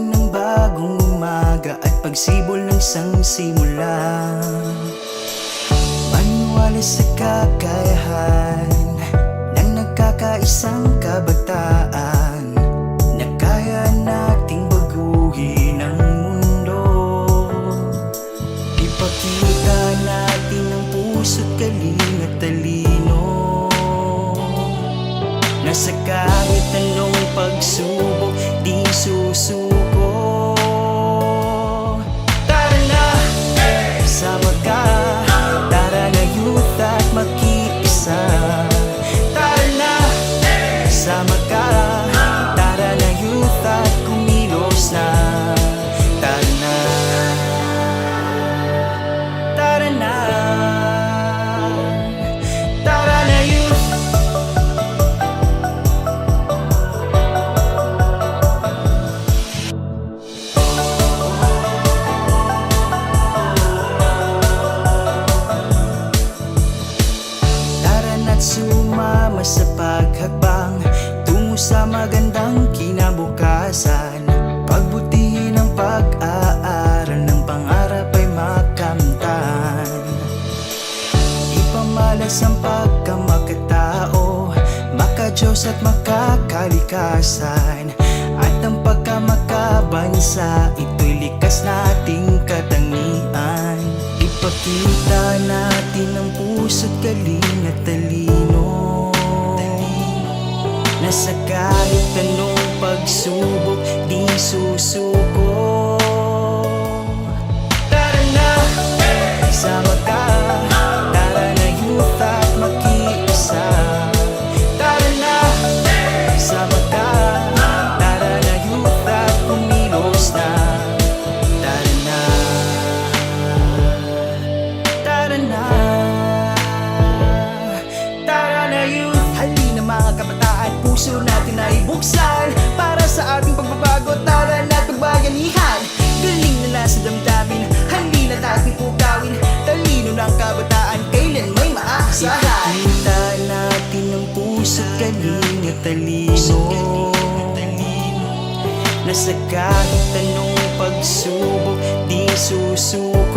gising ng bagong umaga at pagsibol ng isang simula. Maniwala sa kakayahan ng nagkakaisang kabataan na kaya nating baguhin ang mundo. Ipakita natin ang puso't galing at talino na sa kahit anong pagsubok di susuko. Tara na, sama ka, tara na youth at makiisa. Tara na, sama ka, tara na youth at kumilos na. Tara na, tara na, tara na youth. Sumama sa paghakbang tungo sa magandang kinabukasan. Pagbutihin ang pag-aaral ng pangarap ay makamtan. Ipamalas ang pagkamakatao, makadiyos at makakalikasan. At ang pagkamakabansa, ito'y likas nating katangian. Ipakita natin ang puso't galing at talino na sa kahit anong pagsubok di susuko. Tara na, sama ka, tara na youth at makiisa. Tara na, sama ka, tara na youth at kumilos na. Tara na, tara na, tara na youth. Halina mga kabataan, puso natin ay buksan para sa ating pagbabago. Tara na't magbayanihan, galing na nasa damdamin. Halina natin pugawin, talino ng kabataan, kailan may maaasahan. Ipakita natin ang puso't galing at talino na sa kahit anong pagsubok di susuko.